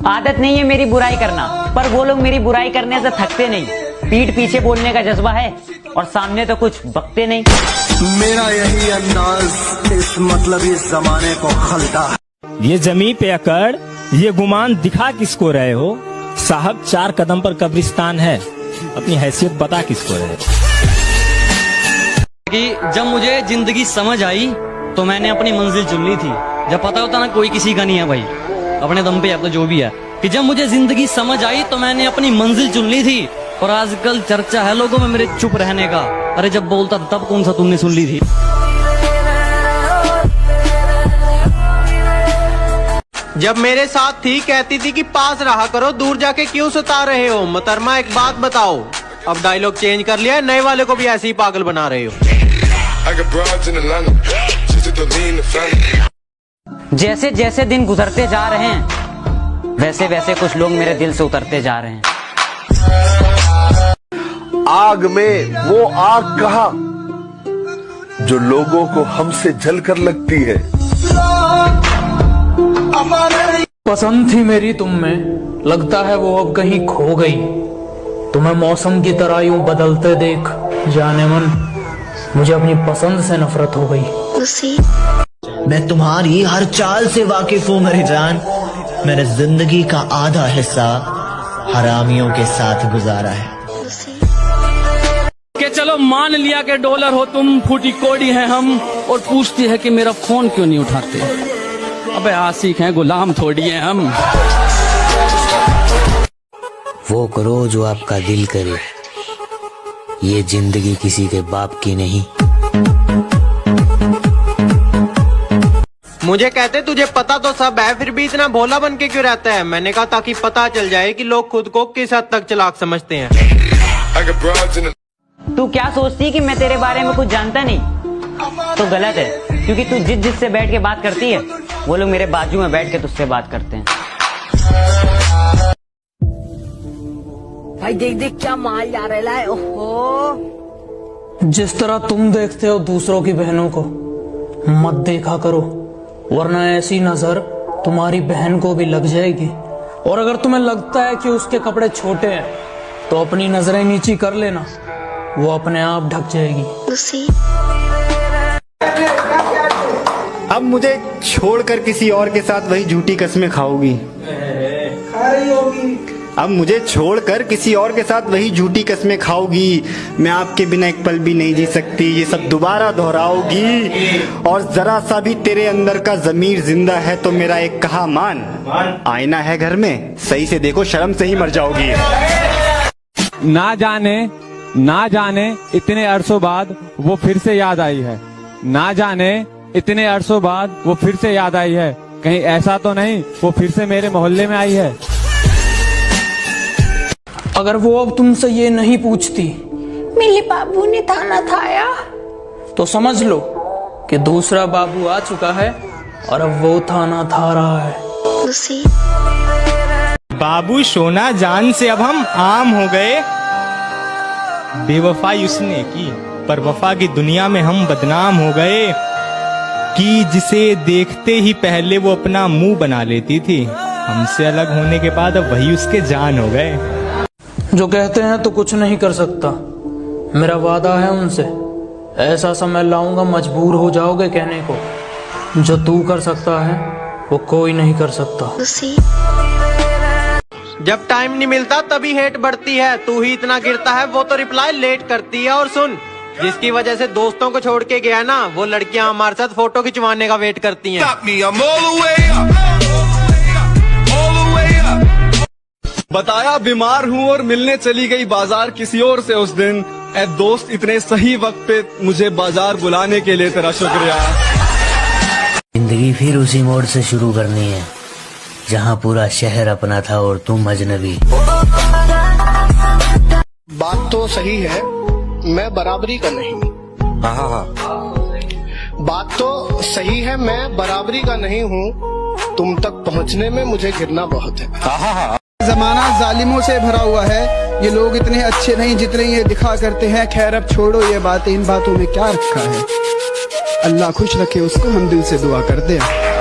आदत नहीं है मेरी बुराई करना, पर वो लोग मेरी बुराई करने से थकते नहीं। पीठ पीछे बोलने का जज्बा है और सामने तो कुछ बकते नहीं। मेरा यही अंदाज इस मतलब इस जमाने को खलता है। ये जमीन पे अकड़, ये गुमान दिखा किसको रहे हो? साहब 4 कदम पर कब्रिस्तान है, अपनी हैसियत बता किसको रहे? कि जब मुझे जिंदगी समझ आई तो मैंने अपनी मंजिल चुन ली थी। जब पता होता ना कोई किसी का नहीं है भाई, अपने दम पे अब तो जो भी है, कि जब मुझे जिंदगी समझ आई तो मैंने अपनी मंजिल चुन ली थी। और आजकल चर्चा है लोगों में मेरे चुप रहने का। अरे जब बोलता था तब कौन सा तुमने सुन ली थी? जब मेरे साथ थी कहती थी कि पास रहा करो, दूर जाके क्यों सता रहे हो? मोहतरमा एक बात बताओ, अब डायलॉग चेंज कर लिया, नए वाले को भी ऐसे ही पागल बना रहे हो। जैसे जैसे दिन गुजरते जा रहे हैं वैसे वैसे कुछ लोग मेरे दिल से उतरते जा रहे हैं। आग में वो आग कहा जो लोगों को हमसे जलकर लगती है। पसंद थी मेरी तुम में, लगता है वो अब कहीं खो गई। तुम्हें मौसम की तरह यूं बदलते देख जाने मन, मुझे अपनी पसंद से नफरत हो गई। मैं तुम्हारी हर चाल से वाकिफ हूँ मेरी जान। मैंने जिंदगी का आधा हिस्सा हरामियों के साथ गुजारा है। कि चलो मान लिया कि डॉलर हो तुम, फूटी कोड़ी है हम, और पूछती है कि मेरा फोन क्यों नहीं उठाते। अबे आशिक हैं, गुलाम थोड़ी हैं हम। वो करो जो आपका दिल करे, ये जिंदगी किसी के बाप की नहीं। मुझे कहते तुझे पता तो सब है, फिर भी इतना भोला बन के क्यों रहता है? मैंने कहा ताकि पता चल जाए कि लोग खुद को किस हद तक चालाक समझते हैं। तू क्या सोचती कि मैं तेरे बारे में कुछ जानता नहीं? तो गलत है, क्योंकि तू जिससे बैठ के बात करती है वो लोग मेरे बाजू में बैठ के तुझसे बात करते हैं। भाई देख देख क्या माल जा रहा है। ओहो, जिस तरह तुम देखते हो दूसरों की बहनों को, मत देखा करो, वरना ऐसी नजर तुम्हारी बहन को भी लग जाएगी। और अगर तुम्हें लगता है कि उसके कपड़े छोटे हैं तो अपनी नजरें नीची कर लेना, वो अपने आप ढक जाएगी। अब मुझे छोड़कर किसी और के साथ वही झूठी कस्में खाओगी। अब मुझे छोड़कर किसी और के साथ वही झूठी कस्में खाओगी। मैं आपके बिना एक पल भी नहीं जी सकती, ये सब दोबारा दोहराओगी। और जरा सा भी तेरे अंदर का जमीर जिंदा है तो मेरा एक कहा मान, आईना है घर में, सही से देखो, शर्म से ही मर जाओगी। ना जाने इतने अरसों बाद वो फिर से याद आई है। ना जाने इतने अरसों बाद वो फिर से याद आई है। कहीं ऐसा तो नहीं वो फिर से मेरे मोहल्ले में आई है? अगर वो अब तुमसे ये नहीं पूछती मेरे बाबू ने थाना थाया, तो समझ लो कि दूसरा बाबू आ चुका है और अब वो थाना था रहा है। बाबू सोना जान से अब हम आम हो गए। बेवफाई उसने की, पर वफा की दुनिया में हम बदनाम हो गए। कि जिसे देखते ही पहले वो अपना मुंह बना लेती थी, हमसे अलग होने के बाद अब वही उसके जान हो गए। जो कहते हैं तो कुछ नहीं कर सकता, मेरा वादा है उनसे, ऐसा समय लाऊंगा मजबूर हो जाओगे कहने को, जो तू कर सकता है वो कोई नहीं कर सकता। जब टाइम नहीं मिलता तभी हेट बढ़ती है, तू ही इतना गिरता है वो तो रिप्लाई लेट करती है। और सुन, जिसकी वजह से दोस्तों को छोड़ के गया ना, वो लड़कियां हमारे साथ फोटो खिंचवाने का वेट करती हैं। बताया बीमार हूँ और मिलने चली गई बाजार किसी और से उस दिन। ऐ दोस्त इतने सही वक्त पे मुझे बाजार बुलाने के लिए तेरा शुक्रिया। जिंदगी फिर उसी मोड़ से शुरू करनी है जहाँ पूरा शहर अपना था और तुम अजनबी। बात तो सही है, मैं बराबरी का नहीं। बात तो सही है, मैं बराबरी का नहीं हूँ। तुम तक पहुँचने में मुझे गिरना बहुत है। जमाना जालिमों से भरा हुआ है, ये लोग इतने अच्छे नहीं जितने ये दिखा करते हैं। खैर अब छोड़ो ये बातें, इन बातों में क्या रखा है। अल्लाह खुश रखे उसको, हम दिल से दुआ करते हैं।